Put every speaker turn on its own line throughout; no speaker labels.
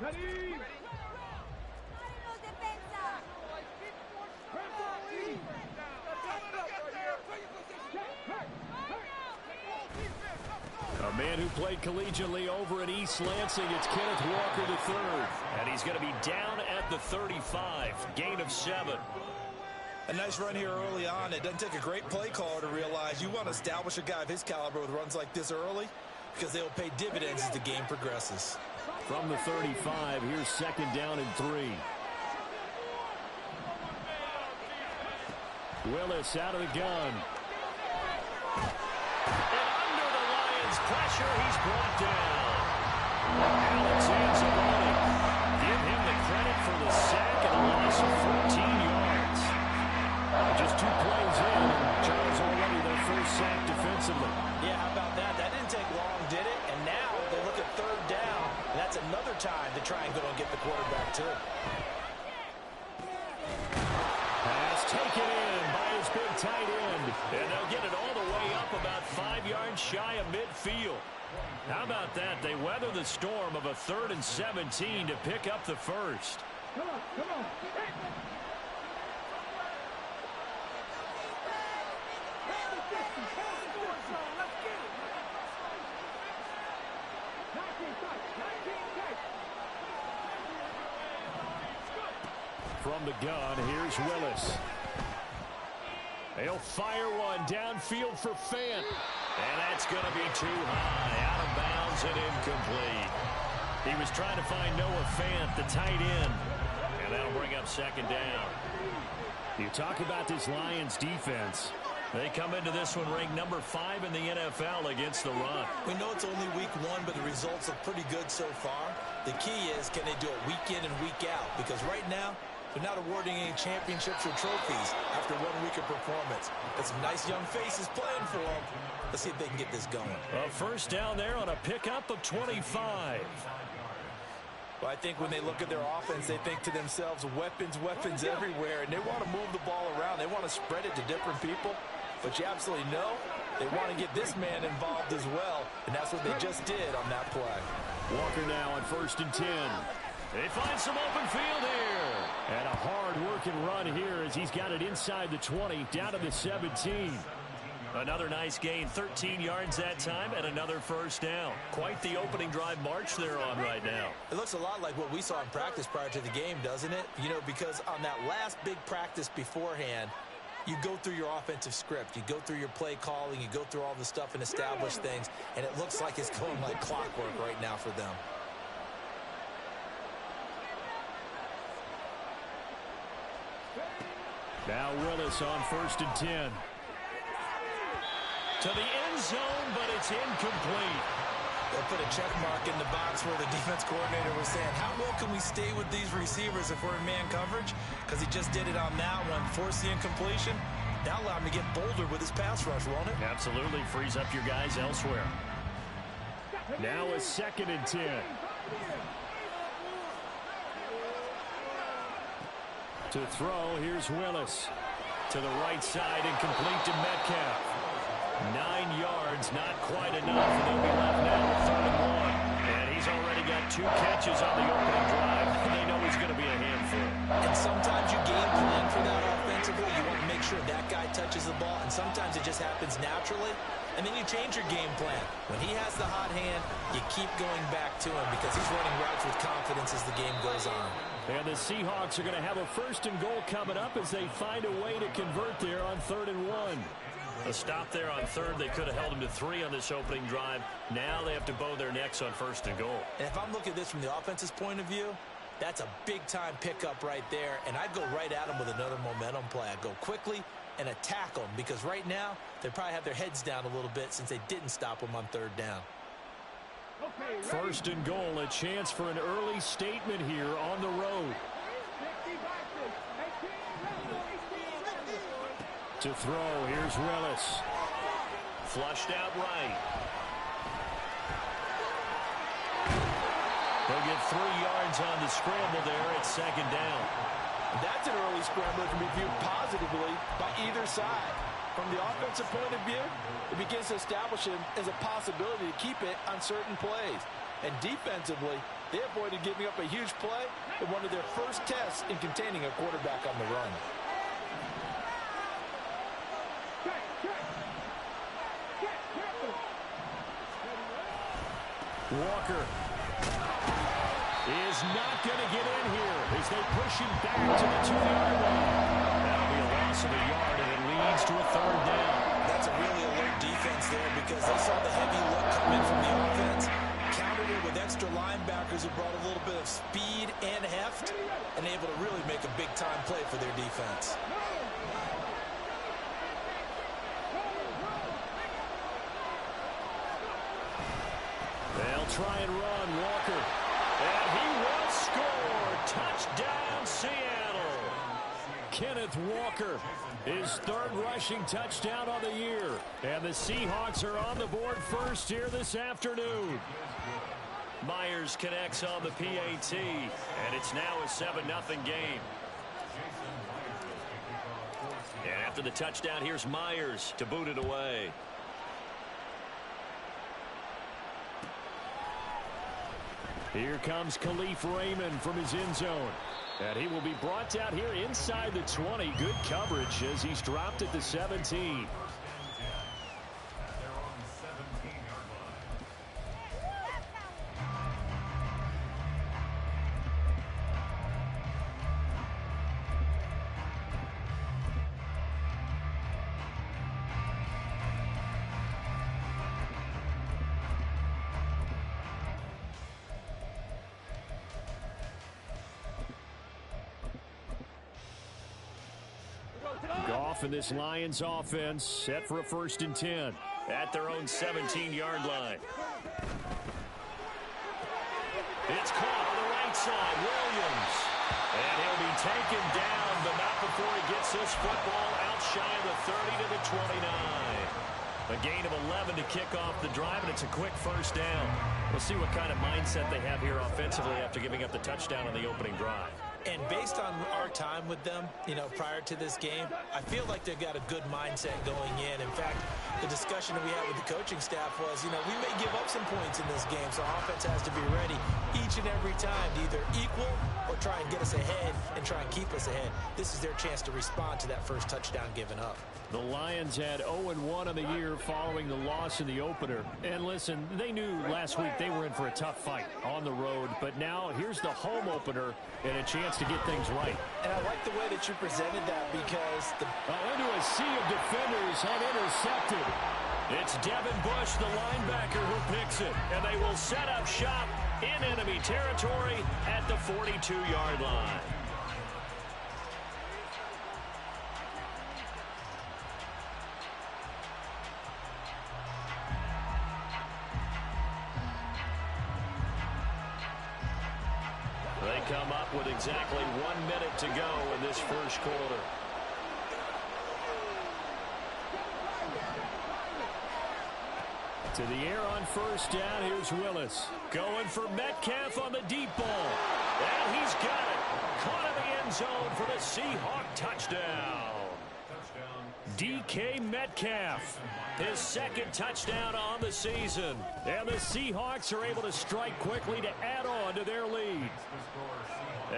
A man who played collegiately over at East Lansing, it's Kenneth Walker III. And he's going to be down at the 35. Gain of 7.
A nice run here early on. It doesn't take a great play caller to realize you want to establish a guy of his caliber with runs like this early because they'll pay dividends as the game progresses.
From the 35, here's 2nd down and 3. Willis out of the gun. Pressure, he's brought down. Alexander, give him the credit for the sack and a loss of 14 yards. Just 2 plays in, and Charles already their first sack defensively.
Yeah, how about that? That didn't take long, did it? And now they look at 3rd down, and that's another time to try and go and get the quarterback too.
Pass taken in by his big tight end, and they'll get it all the way up about 5 yards shy of midfield. How about that? They weather the storm of a 3rd and 17 to pick up the first.
Come on, come on.
From the gun, here's Willis. They'll fire one downfield for Fant. And that's going to be too high. Out of bounds and incomplete. He was trying to find Noah Fant, the tight end. And that'll bring up 2nd down. You talk about this Lions defense. They come into this one ranked number 5 in the NFL against the run.
We know it's only week 1, but the results look pretty good so far. The key is, can they do it week in and week out? Because right now, they're not awarding any championships or trophies after 1 week of performance. Got some nice young faces playing for them. Let's see if they can get this going.
A first down there on a pickup of 25.
Well, I think when they look at their offense, they think to themselves, weapons, weapons everywhere, and they want to move the ball around. They want to spread it to different people. But you absolutely know they want to get this man involved as well, and that's what they just did on that play.
Walker now on 1st and 10. They find some open field here. And a hard-working run here as he's got it inside the 20, down to the 17. Another nice gain, 13 yards that time, and another first down. Quite the opening drive march they're on right now.
It looks a lot like what we saw in practice prior to the game, doesn't it? You know, because on that last big practice beforehand, you go through your offensive script. You go through your play calling. You go through all the stuff and establish things, and it looks like it's going like clockwork right now for them.
Now Willis on 1st and 10. To the end zone, but it's incomplete.
They'll put a check mark in the box where the defense coordinator was saying, how well can we stay with these receivers if we're in man coverage? Because he just did it on that one, force the incompletion. That'll allow him to get bolder with his pass rush, won't it?
Absolutely, frees up your guys elsewhere. Now a 2nd and 10. To throw, here's Willis. To the right side, incomplete to Metcalf. 9 yards, not quite enough, and they'll be left now with 3rd and 1. And he's already got 2 catches on the opening drive. They know he's going to be a handful.
And sometimes you game plan for that offensively. You want to make sure that guy touches the ball, and sometimes it just happens naturally. And then you change your game plan. When he has the hot hand, you keep going back to him because he's running routes with confidence as the game goes on.
And the Seahawks are going to have a 1st and goal coming up as they find a way to convert there on 3rd and 1. A stop there on 3rd. They could have held him to 3 on this opening drive. Now they have to bow their necks on 1st and goal.
And if I'm looking at this from the offense's point of view, that's a big-time pickup right there. And I'd go right at him with another momentum play. I'd go quickly and attack them because right now they probably have their heads down a little bit since they didn't stop them on 3rd down.
1st and goal, a chance for an early statement here on the road. To throw, here's Willis. Flushed out right. They'll get 3 yards on the scramble there at 2nd down.
That's an early scramble that can be viewed positively by either side. From the offensive point of view, it begins to establish him as a possibility to keep it on certain plays. And defensively, they avoided giving up a huge play in one of their first tests in containing a quarterback on the run.
Walker is not going to get in here as they push him back to the 2-yard line. That'll be a loss of a yard, and it leads to a third down.
That's a really alert defense there because they saw the heavy look come in from the offense, countered it with extra linebackers who brought a little bit of speed and heft, and able to really make a big-time play for their defense.
They'll try and run, Walker. And he will score. Touchdown, Seattle. Kenneth Walker, his third rushing touchdown on the year. And the Seahawks are on the board first here this afternoon. Myers connects on the PAT, and it's now a 7-0 game. And after the touchdown, here's Myers to boot it away. Here comes Khalif Raymond from his end zone. And he will be brought down here inside the 20. Good coverage as he's dropped at the 17. Goff and this Lions offense set for a 1st and 10 at their own 17-yard line. It's caught on the right side, Williams. And he'll be taken down, but not before he gets this football out shy of the 30 to the 29. A gain of 11 to kick off the drive, and it's a quick 1st down. We'll see what kind of mindset they have here offensively after giving up the touchdown on the opening drive.
And based on our time with them, prior to this game, I feel like they've got a good mindset going in. In fact, the discussion that we had with the coaching staff was, we may give up some points in this game, so offense has to be ready each and every time to either equal or try and get us ahead and try and keep us ahead. This is their chance to respond to that first touchdown given up.
The Lions had 0-1 on the year following the loss in the opener. And listen, they knew last week they were in for a tough fight on the road. But now here's the home opener and a chance to get things right.
And I like the way that you presented that because
into a sea of defenders and intercepted. It's Devin Bush, the linebacker, who picks it. And they will set up shop in enemy territory at the 42-yard line. They come up with exactly 1 minute to go in this first quarter. To the air on 1st down, here's Willis. Going for Metcalf on the deep ball. And he's got it. Caught in the end zone for the Seahawk touchdown. DK Metcalf, his 2nd touchdown on the season. And the Seahawks are able to strike quickly to add on to their lead.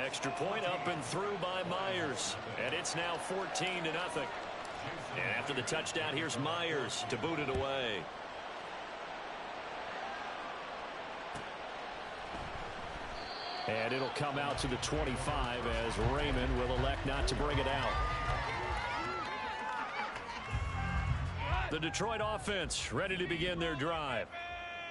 Extra point up and through by Myers. And it's now 14-0. And after the touchdown, here's Myers to boot it away. And it'll come out to the 25 as Raymond will elect not to bring it out. The Detroit offense ready to begin their drive.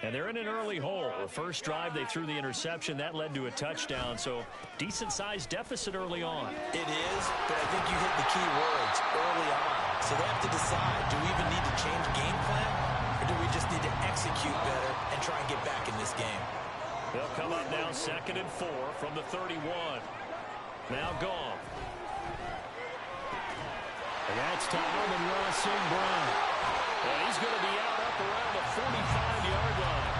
And they're in an early hole. The first drive, they threw the interception. That led to a touchdown, so decent-sized deficit early on.
It is, but I think you hit the key words early on. So they have to decide, do we even need to change game plan, or do we just need to execute better and try and get back in this game?
They'll come up now 2nd and 4 from the 31. Now Goff. And that's to Amon-Ra St. Brown. And he's going to be out up around the 45-yard line.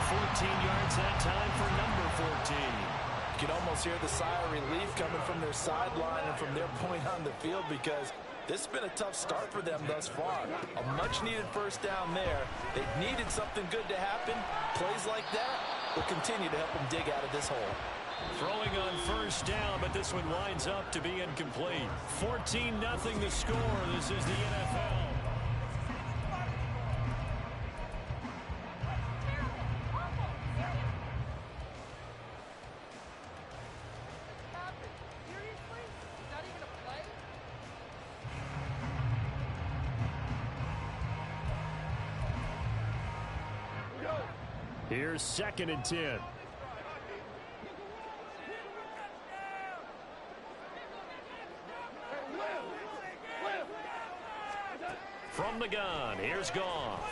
14 yards that time for number 14.
you can almost hear the sigh of relief coming from their sideline and from their point on the field because this has been a tough start for them thus far. A much-needed 1st down there. They needed something good to happen. Plays like that will continue to help him dig out of this hole.
Throwing on first down, but this one winds up to be incomplete. 14-0 the score. This is the NFL. Here's 2nd and 10. From the gun, here's Goff.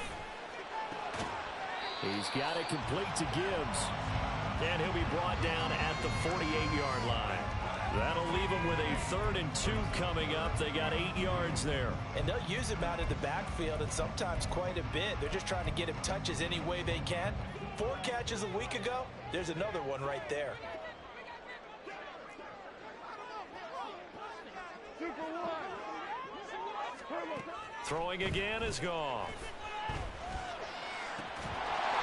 He's got it complete to Gibbs. And he'll be brought down at the 48-yard line. That'll leave him with a 3rd and 2 coming up. They got 8 yards there.
And they'll use him out of the backfield, and sometimes quite a bit. They're just trying to get him touches any way they can. 4 catches a week ago. There's another one right there.
Throwing again is Goff.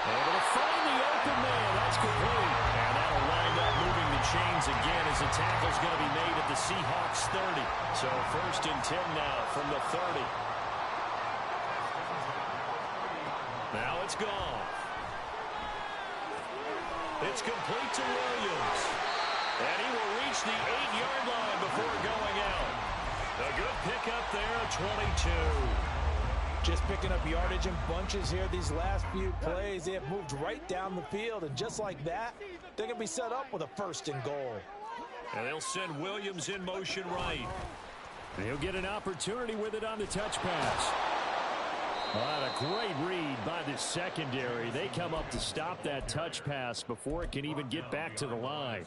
Able to find the open man. That's complete. And that'll wind up moving the chains again as the tackle's going to be made at the Seahawks 30. So 1st and 10 now from the 30. Now it's Goff. It's complete to Williams. And he will reach the 8-yard line before going out. A good pickup there, 22.
Just picking up yardage in bunches here these last few plays. They have moved right down the field, and just like that, they're going to be set up with a 1st and goal.
And they'll send Williams in motion right. And he'll get an opportunity with it on the touch pass. What a great read by the secondary. They come up to stop that touch pass before it can even get back to the line.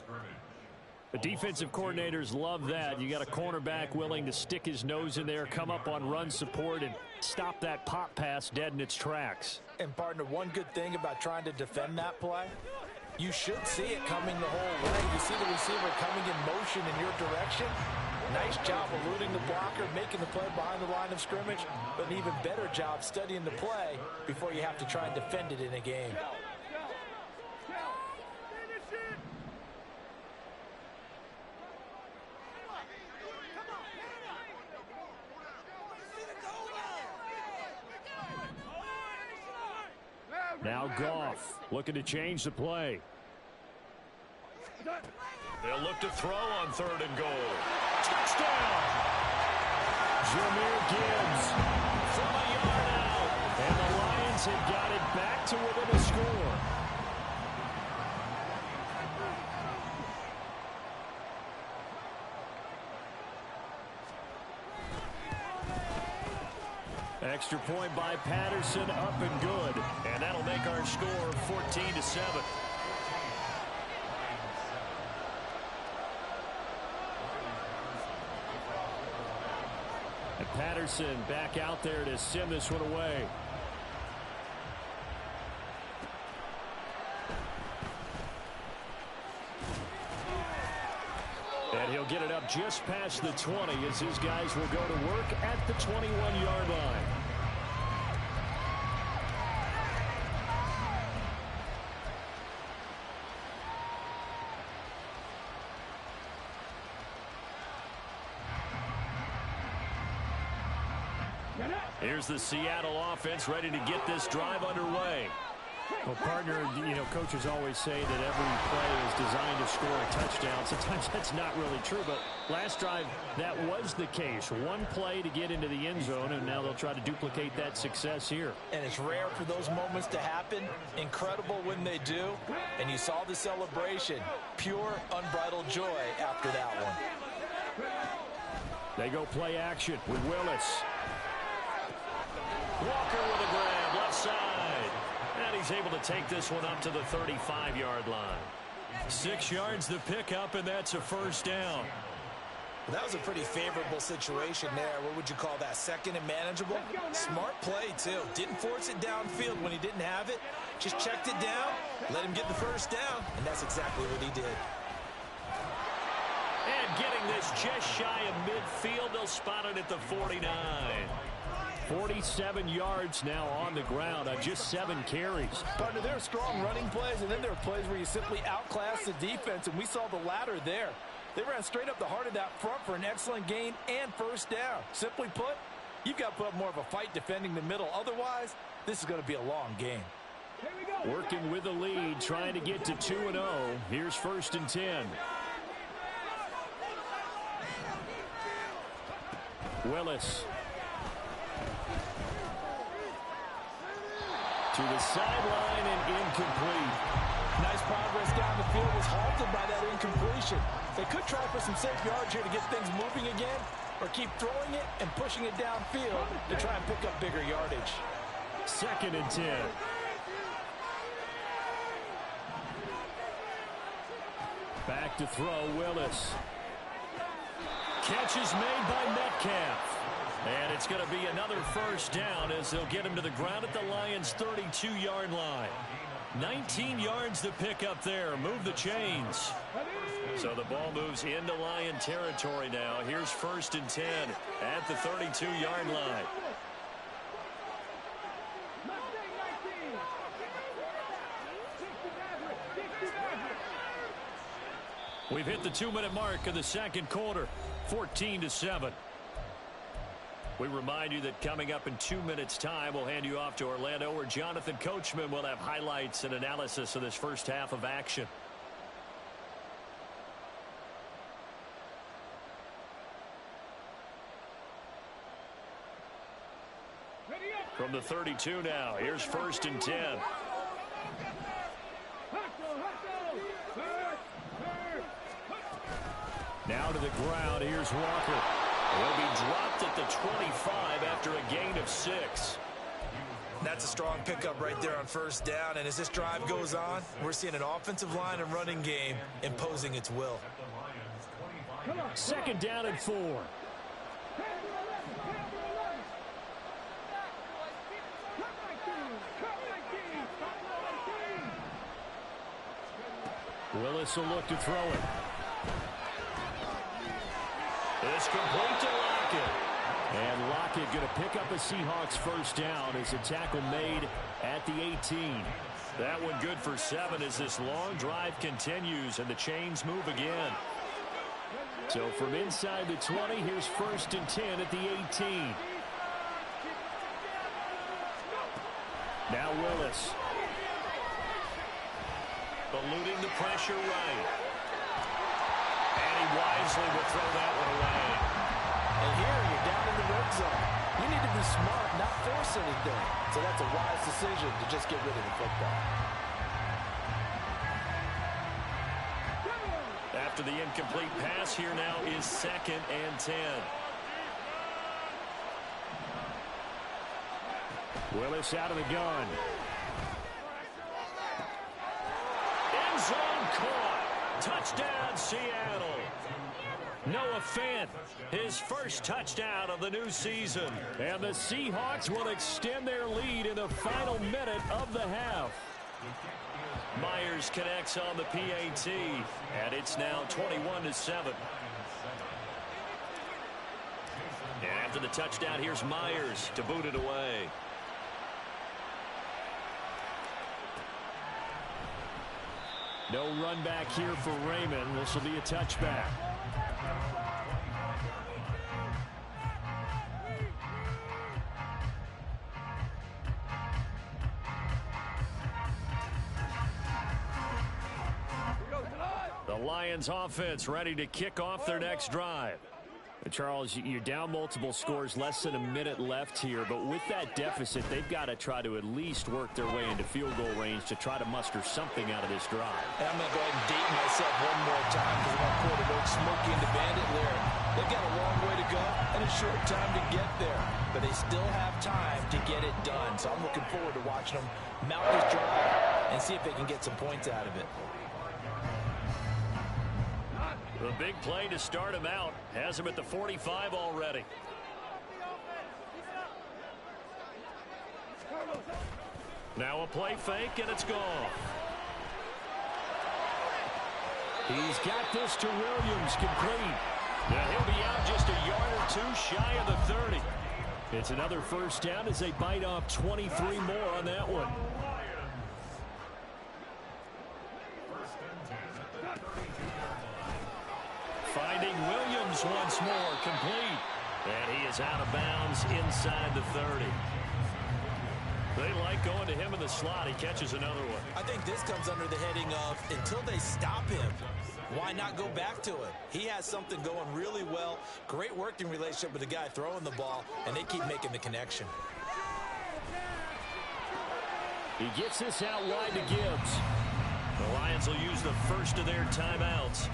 The defensive coordinators love that. You got a cornerback willing to stick his nose in there, come up on run support, and stop that pop pass dead in its tracks.
And, partner, one good thing about trying to defend that play, you should see it coming the whole way. You see the receiver coming in motion in your direction. Nice job eluding the blocker, making the play behind the line of scrimmage, but an even better job studying the play before you have to try and defend it in a game.
Now Goff looking to change the play. They'll look to throw on 3rd and goal. Touchdown! Jahmyr Gibbs from a yard out. And the Lions have got it back to within a score. Extra point by Patterson, up and good. And that'll make our score 14-7. And Patterson back out there to send this one away. And he'll get it up just past the 20 as his guys will go to work at the 21-yard line. Here's the Seattle offense ready to get this drive underway. Well, partner, coaches always say that every play is designed to score a touchdown. Sometimes that's not really true, but last drive, that was the case. One play to get into the end zone, and now they'll try to duplicate that success here.
And it's rare for those moments to happen. Incredible when they do. And you saw the celebration. Pure, unbridled joy after that one.
They go play action with Willis. Walker with a grab, left side. And he's able to take this one up to the 35-yard line. 6 yards the pickup, and that's a 1st down.
Well, that was a pretty favorable situation there. What would you call that? 2nd and manageable? Smart play, too. Didn't force it downfield when he didn't have it. Just checked it down, let him get the 1st down, and that's exactly what he did.
And getting this just shy of midfield, they'll spot it at the 49. 47 yards now on the ground on just 7 carries.
Partner, there are strong running plays, and then there are plays where you simply outclass the defense, and we saw the latter there. They ran straight up the heart of that front for an excellent gain and first down. Simply put, you've got to put up more of a fight defending the middle. Otherwise, this is going to be a long game.
Working with the lead, trying to get to 2-0. Here's 1st and 10. Willis. To the sideline and incomplete.
Nice progress down the field, was halted by that incompletion. They could try for some safe yards here to get things moving again, or keep throwing it and pushing it downfield to try and pick up bigger yardage.
2nd and 10. Back to throw, Willis. Catch is made by Metcalf. And it's going to be another first down as they'll get him to the ground at the Lions' 32-yard line. 19 yards to pick up there. Move the chains. So the ball moves into Lion territory now. Here's 1st and 10 at the 32-yard line. We've hit the 2-minute mark of the 2nd quarter, 14-7. We remind you that coming up in 2 minutes' time, we'll hand you off to Orlando, where Jonathan Coachman will have highlights and analysis of this first half of action. From the 32 now, here's 1st and 10. Now to the ground, here's Walker. He'll be dropped at the 25 after a gain of 6.
That's a strong pickup right there on first down, and as this drive goes on, we're seeing an offensive line and running game imposing its will.
2nd down and 4. Willis will look to throw it. It's complete to Lockett. And Lockett going to pick up a Seahawks first down as a tackle made at the 18. That one good for 7 as this long drive continues and the chains move again. So from inside the 20, here's 1st and 10 at the 18. Now Willis. Eluding the pressure right. And he wisely will throw that one away.
And here you're down in the red zone. You need to be smart, not force anything. So that's a wise decision to just get rid of the football.
After the incomplete pass, here now is 2nd and 10. Willis out of the gun. End zone caught. Touchdown, Seattle. Noah Fant, his first touchdown of the new season. And the Seahawks will extend their lead in the final minute of the half. Myers connects on the PAT, and it's now 21-7. And after the touchdown, here's Myers to boot it away. No run back here for Raymond. This will be a touchback. The Lions offense ready to kick off their next drive. Charles, you're down multiple scores, less than a minute left here, but with that deficit, they've got to try to at least work their way into field goal range to try to muster something out of this drive.
And I'm going to go ahead and date myself one more time because I'm going to quote Oak Smokey and the Bandit lyric. They've got a long way to go and a short time to get there, but they still have time to get it done. So I'm looking forward to watching them mount this drive and see if they can get some points out of it.
The big play to start him out has him at the 45 already. Now a play fake, and it's gone. He's got this to Williams, complete. Now he'll be out just a yard or two shy of the 30. It's another first down as they bite off 23 more on that one. Finding Williams once more, complete. And he is out of bounds inside the 30. They like going to him in the slot. He catches another one.
I think this comes under the heading of until they stop him, why not go back to it? He has something going really well. Great working relationship with the guy throwing the ball, and they keep making the connection.
He gets this out wide to Gibbs. The Lions will use the first of their timeouts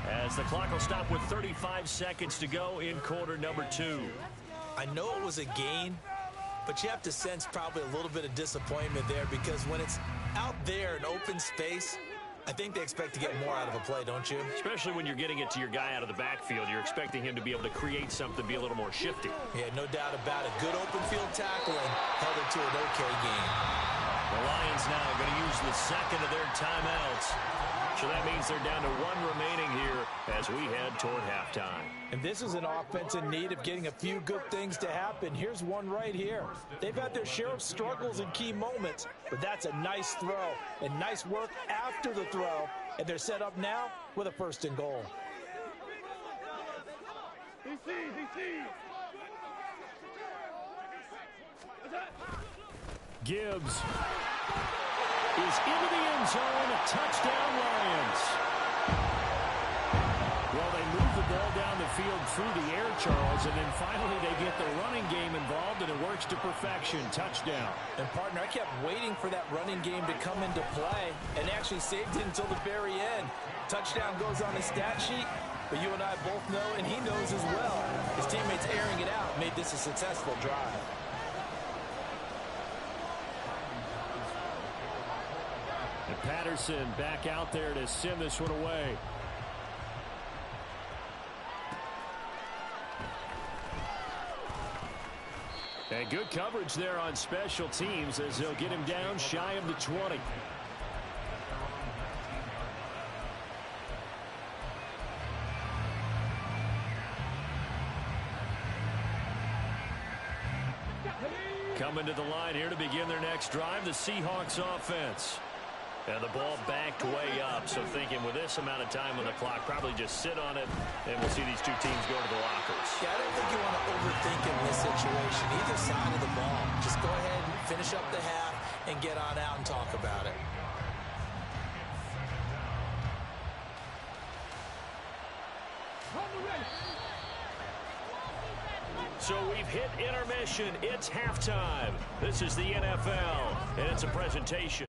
as the clock will stop with 35 seconds to go in quarter number 2.
I know it was a gain, but you have to sense probably a little bit of disappointment there because when it's out there in open space, I think they expect to get more out of a play, don't you?
Especially when you're getting it to your guy out of the backfield. You're expecting him to be able to create something, be a little more shifty.
Yeah, no doubt about it. Good open field tackle and held it to an okay game.
The Lions now going to use the second of their timeouts. So that means they're down to 1 remaining here as we head toward halftime.
And this is an offense in need of getting a few good things to happen. Here's one right here. They've had their share of struggles in key moments, but that's a nice throw and nice work after the throw. And they're set up now with a 1st and goal.
Gibbs is into the end zone. Touchdown, Lions. Well, they move the ball down the field through the air, Charles, and then finally they get the running game involved, and it works to perfection. Touchdown.
And, partner, I kept waiting for that running game to come into play and actually saved it until the very end. Touchdown goes on the stat sheet, but you and I both know, and he knows as well, his teammates airing it out made this a successful drive.
And Patterson back out there to send this one away. And good coverage there on special teams as they'll get him down shy of the 20. Coming to the line here to begin their next drive, the Seahawks offense. And the ball backed way up, so thinking with this amount of time on the clock, probably just sit on it, and we'll see these two teams go to the lockers.
Yeah, I don't think you want to overthink in this situation. Either side of the ball. Just go ahead and finish up the half and get on out and talk about it.
So we've hit intermission. It's halftime. This is the NFL, and it's a presentation.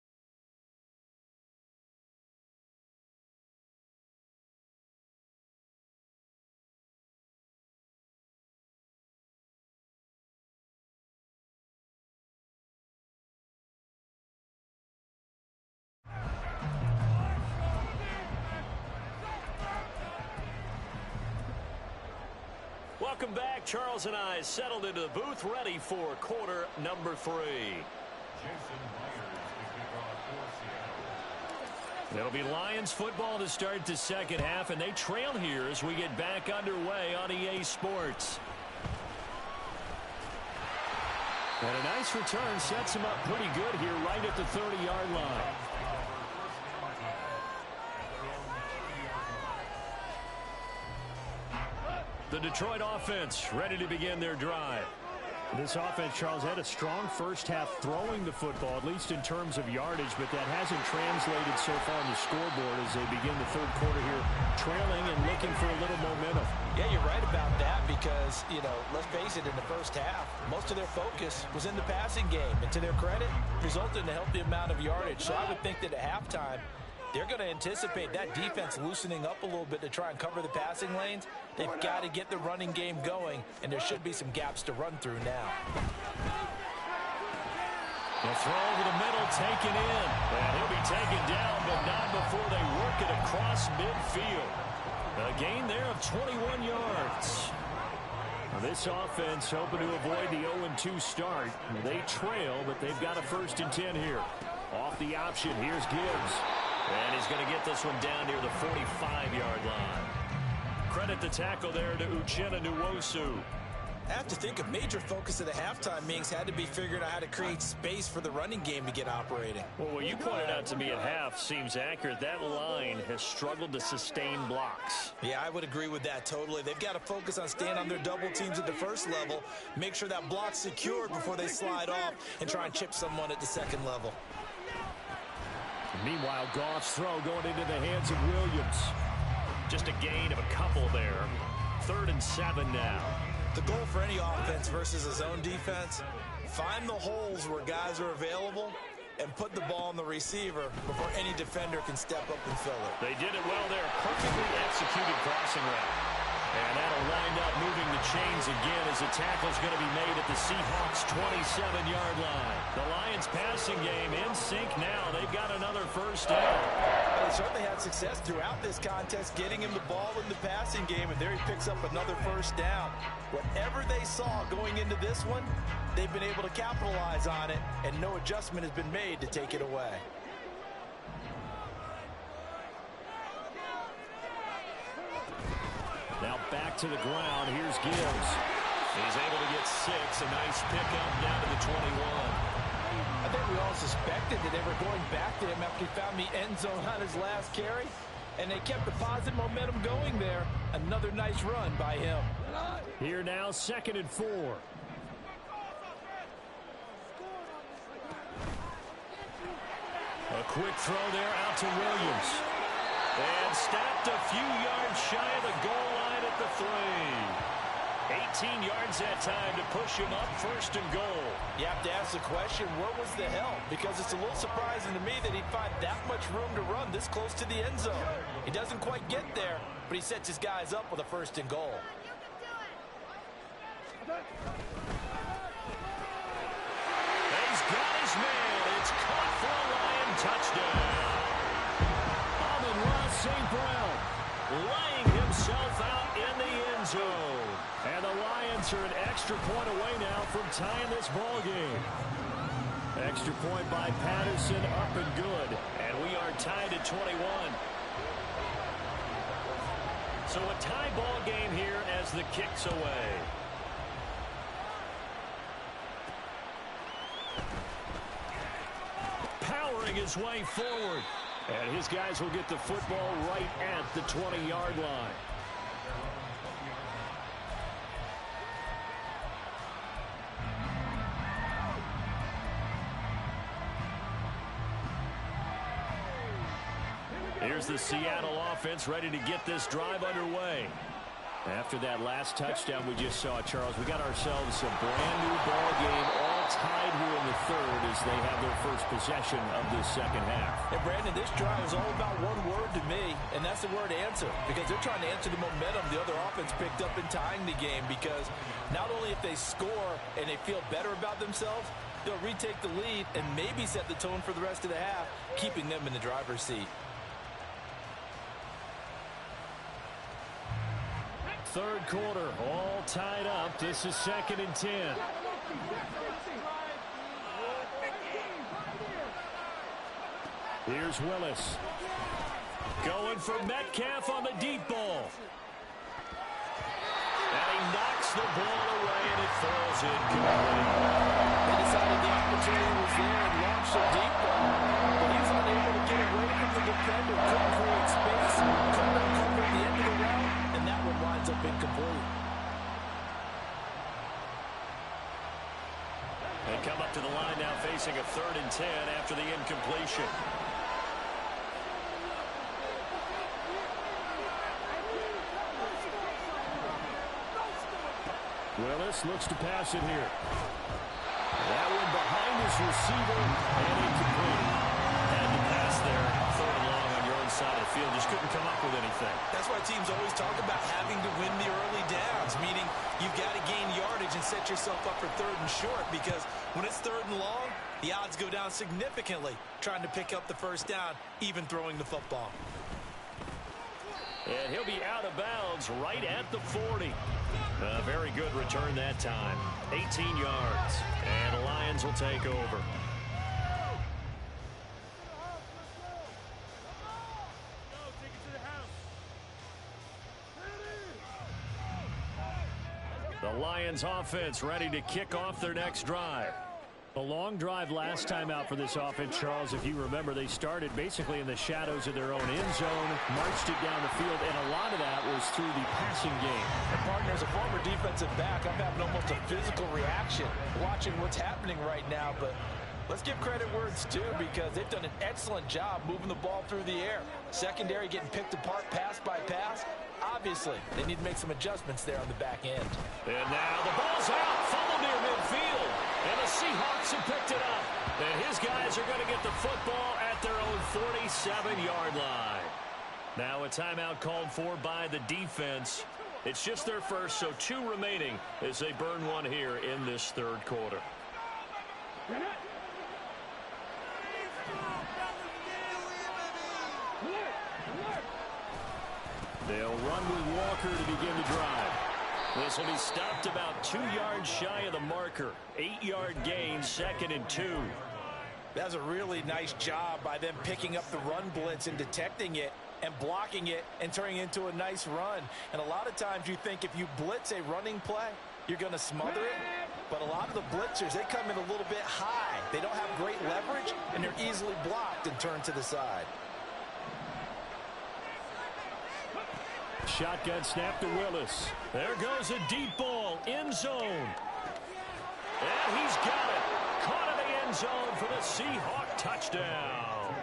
Welcome back. Charles and I settled into the booth, ready for quarter number 3. It'll be Lions football to start the second half, and they trail here as we get back underway on EA Sports. And a nice return sets him up pretty good here right at the 30-yard line. The Detroit offense ready to begin their drive. This offense, Charles, had a strong first half throwing the football, at least in terms of yardage, but that hasn't translated so far on the scoreboard as they begin the third quarter here, trailing and looking for a little momentum.
Yeah, you're right about that because, you know, let's face it, in the first half, most of their focus was in the passing game. And to their credit, resulted in a healthy amount of yardage. So I would think that at halftime, they're going to anticipate that defense loosening up a little bit to try and cover the passing lanes. They've got to get the running game going, and there should be some gaps to run through now.
The throw over the middle, taken in. And he'll be taken down, but not before they work it across midfield. A gain there of 21 yards. Now this offense hoping to avoid the 0-2 start. They trail, but they've got a 1st and 10 here. Off the option, here's Gibbs. And he's going to get this one down near the 45-yard line. Credit the tackle there to Uchenna Nwosu.
I have to think a major focus of the halftime meetings had to be figuring out how to create space for the running game to get operating.
Well, what you pointed out to me at half seems accurate. That line has struggled to sustain blocks.
Yeah, I would agree with that totally. They've got to focus on staying on their double teams at the first level, make sure that block's secured before they slide off and try and chip someone at the second level.
Meanwhile, Goff's throw going into the hands of Williams. Just a gain of a couple there. 3rd and 7 now.
The goal for any offense versus a zone defense, find the holes where guys are available and put the ball on the receiver before any defender can step up and fill it.
They did it well there. Perfectly executed crossing route. And that'll wind up moving the chains again as the tackle's going to be made at the Seahawks' 27-yard line. The Lions passing game in sync now. They've got another first down.
They certainly had success throughout this contest getting him the ball in the passing game, and there he picks up another first down. Whatever they saw going into this one, they've been able to capitalize on it, and no adjustment has been made to take it away.
Now back to the ground. Here's Gibbs. He's able to get 6. A nice pickup down to the 21.
I think we all suspected that they were going back to him after he found the end zone on his last carry, and they kept the positive momentum going there. Another nice run by him.
Here now, 2nd and 4. A quick throw there out to Williams. And stopped a few yards shy of the goal line at the 3. 18 yards that time to push him up 1st and goal.
You have to ask the question, where was the help? Because it's a little surprising to me that he'd find that much room to run this close to the end zone. He doesn't quite get there, but he sets his guys up with a 1st and goal.
He's got his man. It's caught for a Lion touchdown. St. Brown laying himself out in the end zone. And the Lions are an extra point away now from tying this ball game. Extra point by Patterson, up and good. And we are tied at 21. So a tie ball game here as the kick's away. Powering his way forward. And his guys will get the football right at the 20-yard line. Here's the Seattle offense ready to get this drive underway. After that last touchdown we just saw, Charles, we got ourselves a brand-new ball game, all tied here in the 3rd as they have their first possession of this 2nd half.
And, Brandon, this drive is all about one word to me, and that's the word answer, because they're trying to answer the momentum the other offense picked up in tying the game, because not only if they score and they feel better about themselves, they'll retake the lead and maybe set the tone for the rest of the half, keeping them in the driver's seat.
3rd quarter, all tied up. This is 2nd and 10. Here's Willis. Going for Metcalf on the deep ball. And he knocks the ball away, and it falls incomplete.
They decided the opportunity was there and launched a deep ball, but he was unable to get away from the defender, couldn't create space, couldn't uncover at the end of the route, and that one winds up incomplete.
They come up to the line now facing a 3rd and 10 after the incompletion. Willis looks to pass it here. That one behind his receiver and incomplete. Had to pass there, 3rd and long on your own side of the field. Just couldn't come up with anything.
That's why teams always talk about having to win the early downs, meaning you've got to gain yardage and set yourself up for 3rd and short, because when it's 3rd and long, the odds go down significantly trying to pick up the first down, even throwing the football.
And he'll be out of bounds right at the 40. A very good return that time. 18 yards. And the Lions will take over. The Lions Lions offense ready to kick off their next drive. A long drive last time out for this offense, Charles. If you remember, they started basically in the shadows of their own end zone, marched it down the field, and a lot of that was through the passing game.
And partner, as a former defensive back, I'm having almost a physical reaction watching what's happening right now. But let's give credit where it's due, because they've done an excellent job moving the ball through the air. Secondary getting picked apart pass by pass. Obviously, they need to make some adjustments there on the back end.
And now the ball's out, fumbled near midfield. And the Seahawks have picked it up. And his guys are going to get the football at their own 47-yard line. Now a timeout called for by the defense. It's just their first, so 2 remaining as they burn one here in this third quarter. They'll run with Walker to begin the drive. This will be stopped about 2 yards shy of the marker. 8-yard gain, 2nd and 2.
That's a really nice job by them picking up the run blitz and detecting it and blocking it and turning it into a nice run. And a lot of times you think if you blitz a running play, you're going to smother it. But a lot of the blitzers, they come in a little bit high. They don't have great leverage, and they're easily blocked and turned to the side.
Shotgun snap to Willis. There goes a deep ball, end zone. And he's got it. Caught in the end zone for the Seahawk touchdown.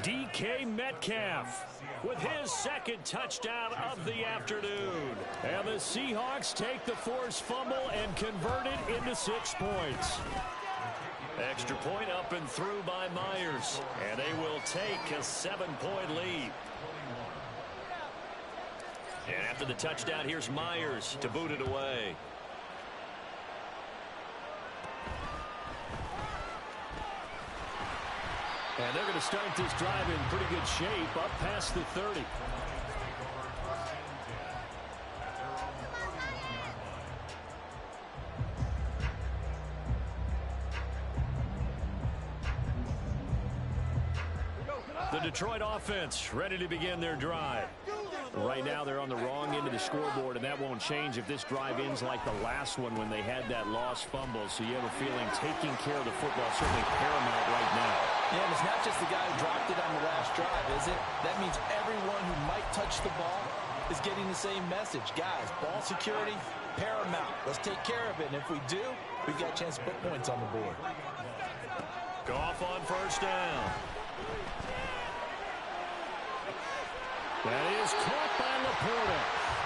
DK Metcalf with his 2nd touchdown of the afternoon. And the Seahawks take the forced fumble and convert it into 6 points. Extra point up and through by Myers. And they will take a 7-point lead. And after the touchdown, here's Myers to boot it away. And they're going to start this drive in pretty good shape, up past the 30. The Detroit offense ready to begin their drive. Right now they're on the wrong end of the scoreboard, and that won't change if this drive ends like the last one when they had that lost fumble. So you have a feeling taking care of the football is certainly paramount right now.
Yeah, and it's not just the guy who dropped it on the last drive, is it? That means everyone who might touch the ball is getting the same message. Guys, ball security, paramount. Let's take care of it, and if we do, we've got a chance to put points on the board.
Goff on first down. That is caught by Laporta.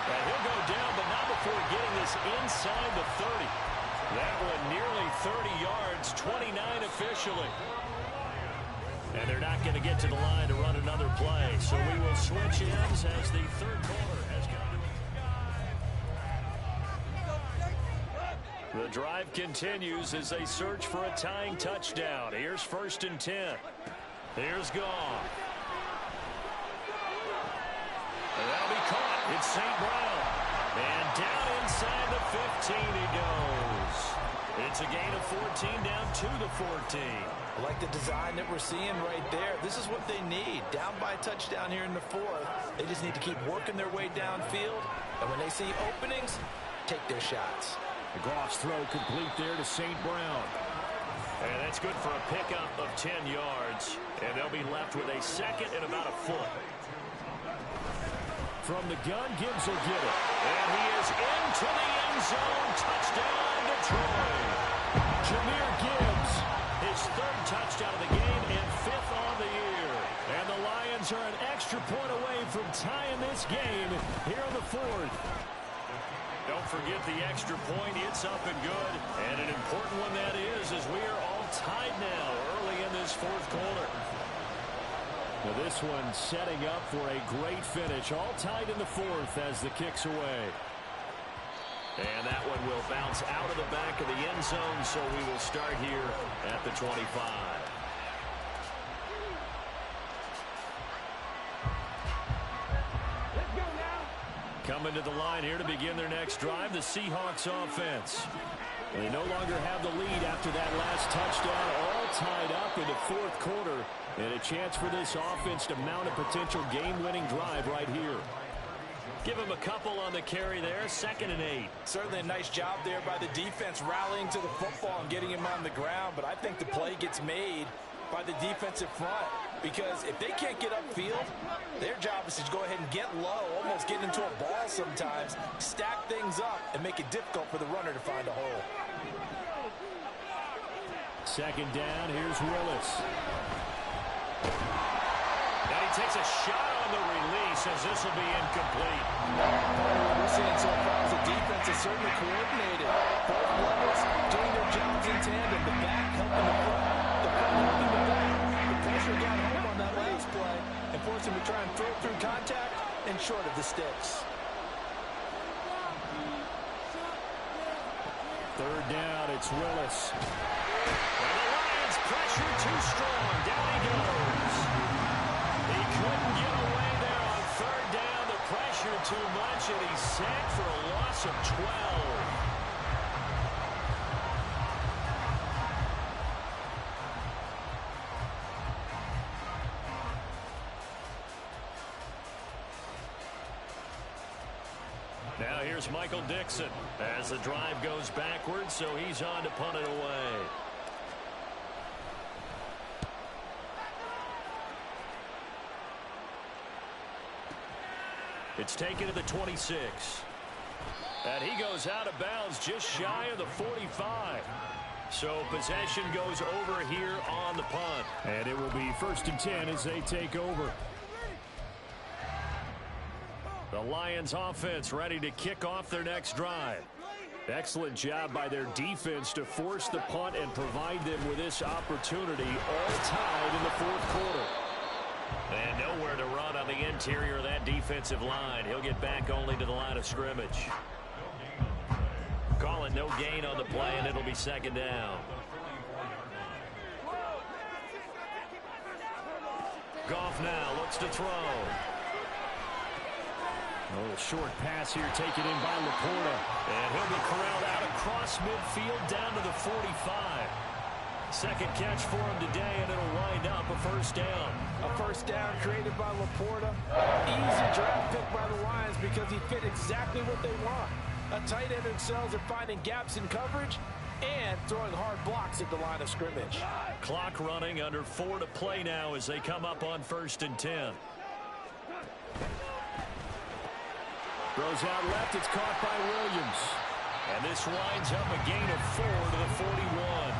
And he'll go down, but not before getting this inside the 30. That one nearly 30 yards, 29 officially. And they're not going to get to the line to run another play. So we will switch ends as the third quarter has come to. The drive continues as they search for a tying touchdown. Here's 1st and 10. Here's Goff. And that'll be caught. It's St. Brown. And down inside the 15 he goes. It's a gain of 14 down to the 14.
I like the design that we're seeing right there. This is what they need. Down by a touchdown here in the 4th. They just need to keep working their way downfield. And when they see openings, take their shots.
The Goff's throw complete there to St. Brown. And that's good for a pickup of 10 yards. And they'll be left with a 2nd and about a foot. From the gun, Gibbs will get it. And he is into the end zone. Touchdown, Detroit. Jahmyr Gibbs, his 3rd touchdown of the game and 5th on the year. And the Lions are an extra point away from tying this game here in the 4th. Don't forget the extra point. It's up and good. And an important one that is, as we are all tied now early in this 4th quarter. Now this one setting up for a great finish. All tied in the 4th as the kick's away. And that one will bounce out of the back of the end zone, so we will start here at the 25.
Let's go now.
Coming to the line here to begin their next drive, the Seahawks offense. They no longer have the lead after that last touchdown, all tied up in the 4th quarter. And a chance for this offense to mount a potential game-winning drive right here. Give him a couple on the carry there. 2nd and 8.
Certainly a nice job there by the defense rallying to the football and getting him on the ground. But I think the play gets made by the defensive front, because if they can't get upfield, their job is to go ahead and get low, almost get into a ball sometimes, stack things up, and make it difficult for the runner to find a hole.
2nd down. Here's Willis. And he takes a shot on the release as this will be incomplete.
What we're seeing so far is the defense is certainly coordinated. Both levels doing their jobs in tandem. The back helping the front. The front helping the back. The pressure got home on that last play and forced him to try and throw through contact and short of the sticks.
3rd down. It's Willis. And the Lions pressure too strong. Down he goes. He couldn't get away there on 3rd down. The pressure too much, and he's sacked for a loss of 12. Now here's Michael Dixon as the drive goes backwards, so he's on to punt it away. It's taken to the 26. And he goes out of bounds just shy of the 45. So possession goes over here on the punt. And it will be 1st and 10 as they take over. The Lions offense ready to kick off their next drive. Excellent job by their defense to force the punt and provide them with this opportunity, all tied in the 4th quarter. And nowhere to run on the interior of that defensive line. He'll get back only to the line of scrimmage. Calling no gain on the play, and it'll be 2nd down. Goff now looks to throw. A little short pass here taken in by Laporta. And he'll be corralled out across midfield down to the 45. 2nd catch for him today, and it'll wind up a 1st down.
A 1st down created by Laporta. Easy draft pick by the Lions because he fit exactly what they want. A tight end excels at finding gaps in coverage and throwing hard blocks at the line of scrimmage.
Clock running, under 4 to play now as they come up on 1st and 10. Throws out left, it's caught by Williams. And this winds up a gain of 4 to the 41.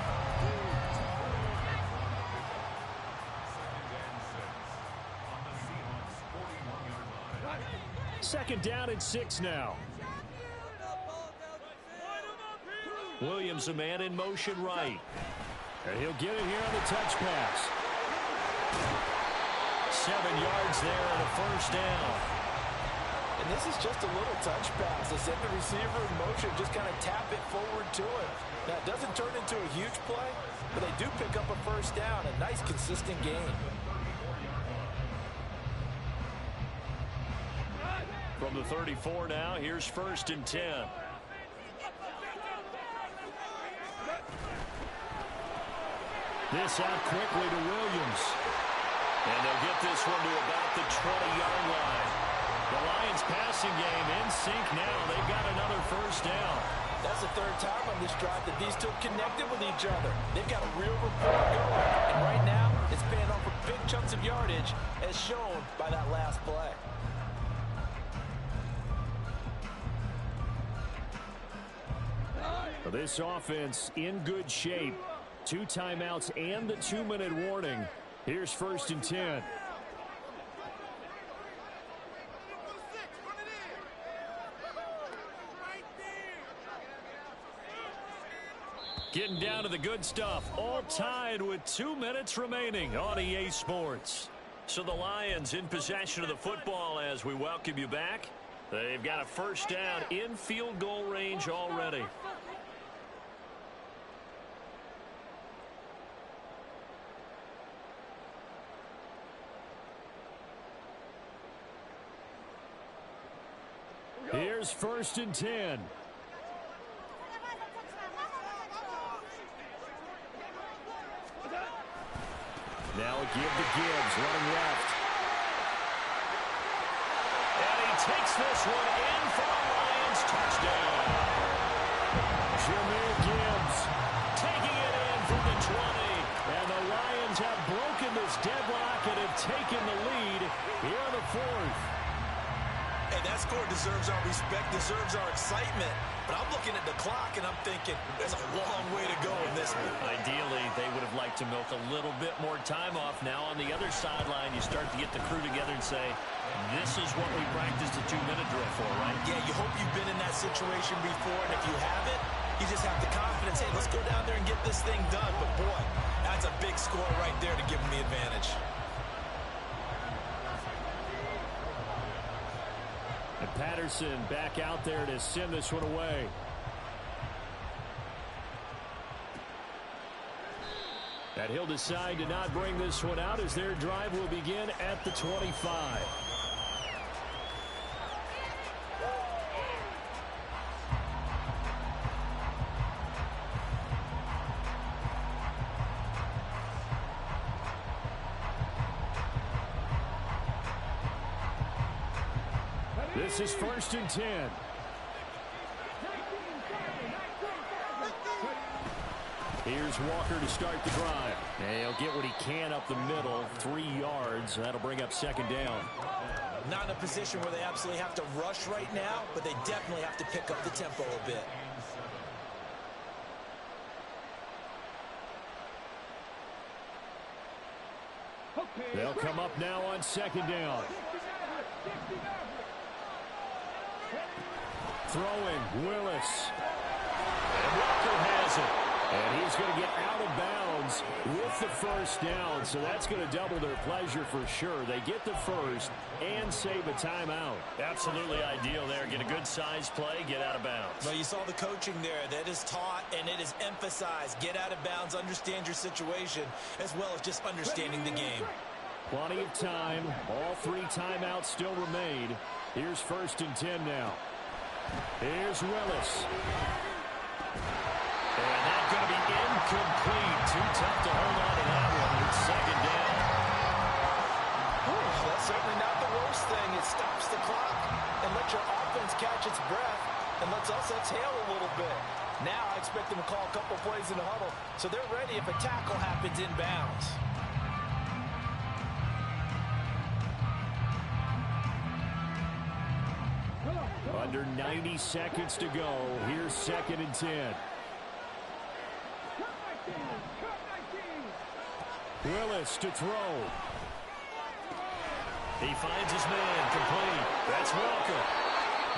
Second down and 6 now. Williams, a man in motion right. And he'll get it here on the touch pass. 7 yards there and a 1st down.
And this is just a little touch pass. They set the receiver in motion, just kind of tap it forward to him. Now, it doesn't turn into a huge play, but they do pick up a 1st down. A nice, consistent gain.
From the 34 now, here's 1st and 10. This out quickly to Williams. And they'll get this one to about the 20-yard line. The Lions passing game in sync now. They've got another 1st down.
That's the 3rd time on this drive that these two connected with each other. They've got a real rapport going. And right now, it's paying off for big chunks of yardage as shown by that last play.
This offense in good shape. 2 timeouts and the 2-minute warning. Here's 1st and 10. Getting down to the good stuff. All tied with 2 minutes remaining on EA Sports. So the Lions in possession of the football as we welcome you back. They've got a 1st down in field goal range already. Here's 1st and 10. Now a give to Gibbs, running left. And he takes this one in for a Lions touchdown. Jahmyr Gibbs taking it in from the 20. And the Lions have broken this deadlock and have taken the lead here in the fourth.
Hey, that score deserves our respect, deserves our excitement. But I'm looking at the clock, and I'm thinking there's a long way to go in this one.
Ideally, they would have liked to milk a little bit more time off. Now on the other sideline, you start to get the crew together and say, this is what we practiced a 2-minute drill for, right?
Yeah, you hope you've been in that situation before, and if you haven't, you just have the confidence, hey, let's go down there and get this thing done. But, boy, that's a big score right there to give them the advantage.
And Patterson back out there to send this one away. And he'll decide to not bring this one out as their drive will begin at the 25. This is 1st and 10. Here's Walker to start the drive. And he'll get what he can up the middle, 3 yards. That'll bring up 2nd down.
Not in a position where they absolutely have to rush right now, but they definitely have to pick up the tempo a bit.
They'll come up now on 2nd down. Throwing, Willis. And Walker has it. And he's going to get out of bounds with the 1st down. So that's going to double their pleasure for sure. They get the 1st and save a timeout. Absolutely ideal there. Get a good size play, get out of bounds.
Well, you saw the coaching there. That is taught and it is emphasized. Get out of bounds, understand your situation, as well as just understanding the game.
Plenty of time. All 3 timeouts still remain. Here's 1st and 10 now. Here's Willis. And that's going to be incomplete. Too tough to hold on to that one. It's 2nd down.
That's certainly not the worst thing. It stops the clock and lets your offense catch its breath and lets us exhale a little bit. Now I expect them to call a couple plays in the huddle so they're ready if a tackle happens inbounds.
Under 90 seconds to go. Here's 2nd and 10. Willis to throw. He finds his man complete. That's Walker.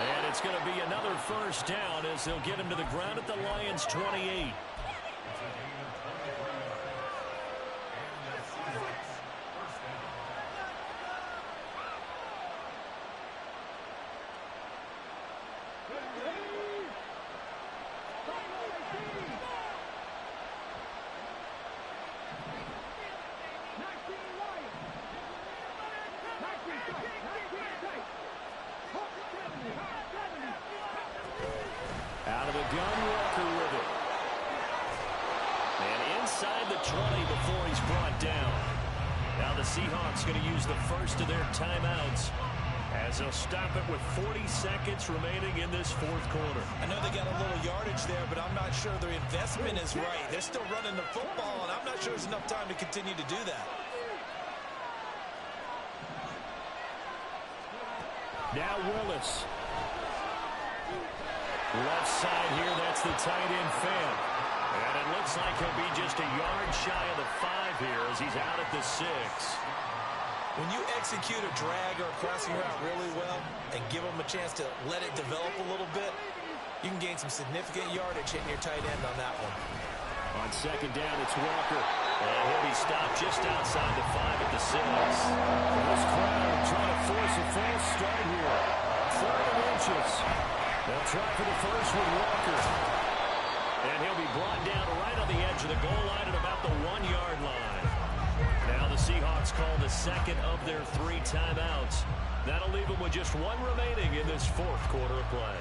And it's going to be another 1st down as they'll get him to the ground at the Lions' 28. Out of the gun, Walker with it. And inside the 20 before he's brought down. Now the Seahawks going to use the 1st of their timeouts as they'll stop it with 40 seconds remaining in this 4th quarter.
I know they got a little yardage there, but I'm not sure their investment is right. They're still running the football, and I'm not sure there's enough time to continue to do that.
Now Willis. Left side here, that's the tight end Fan. And it looks like he'll be just a yard shy of the 5 here as he's out at the 6.
When you execute a drag or a crossing route really well and give them a chance to let it develop a little bit, you can gain some significant yardage hitting your tight end on that one.
On 2nd down, it's Walker. And he'll be stopped just outside the 5 at the 6. This crowd trying to force a false start here. 4 inches. They'll try for the 1st with Walker. And he'll be brought down right on the edge of the goal line at about the 1-yard line. Now the Seahawks call the 2nd of their 3 timeouts. That'll leave them with just 1 remaining in this 4th quarter of play.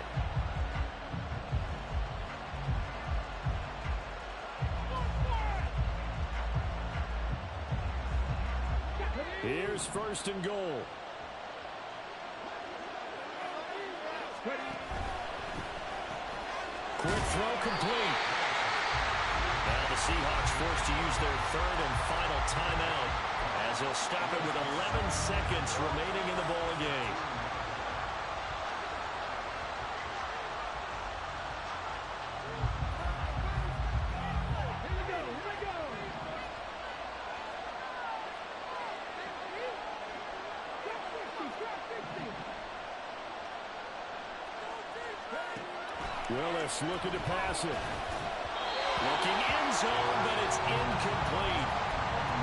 Here's 1st and goal. Quick throw complete. Now the Seahawks forced to use their third and final timeout as he'll stop it with 11 seconds remaining in the ball game. Willis looking to pass it. Looking end zone, but it's incomplete.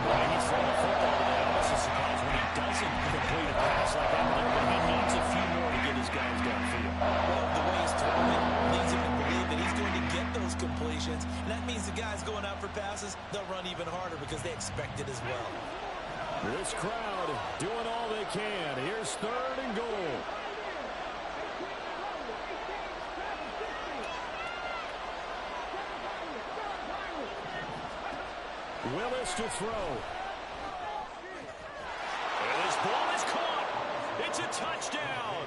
Well, he's throwing the football today. I'm also surprised when he doesn't complete a pass like that, but he needs a few more to get his guys downfield.
Well, the way he's throwing it leads him to believe that he's going to get those completions. And that means the guys going out for passes, they'll run even harder because they expect it as well.
This crowd doing all they can. Here's third and goal. Willis to throw. And his ball is caught. It's a touchdown.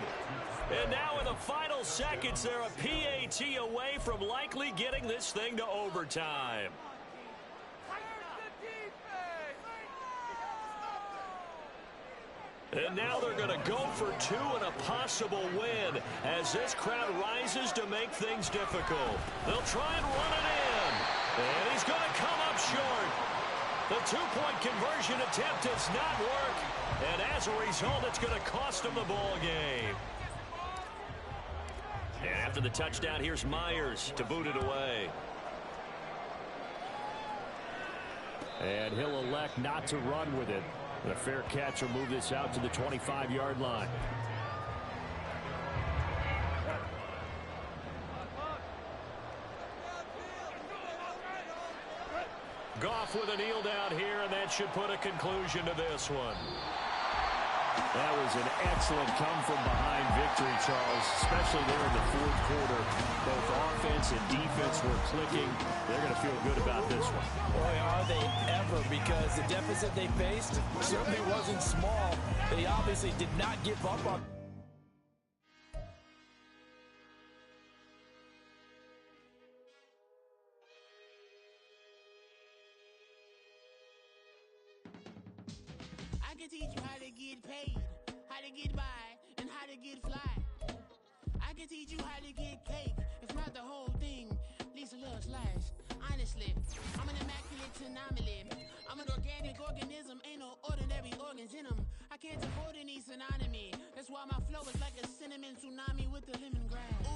And now in the final seconds, they're a PAT away from likely getting this thing to overtime. And now they're going to go for two and a possible win as this crowd rises to make things difficult. They'll try and run it in. And he's going to come up short. The two-point conversion attempt does not work. And as a result, it's going to cost him the ball game. And after the touchdown, here's Myers to boot it away. And he'll elect not to run with it. And a fair catch will move this out to the 25-yard line. Goff with a kneel down here, and that should put a conclusion to this one. That was an excellent come-from-behind victory, Charles, especially there in the fourth quarter. Both offense and defense were clicking. They're going to feel good about this one.
Boy, are they ever, because the deficit they faced certainly wasn't small. They obviously did not give up on.
I can teach you how to get paid, how to get by, and how to get fly. I can teach you how to get cake, if not the whole thing, at least a little slice. Honestly, I'm an immaculate anomaly. I'm an organic organism, ain't no ordinary organs in them. I can't afford any synonymy. That's why my flow is like a cinnamon tsunami with the lemongrass.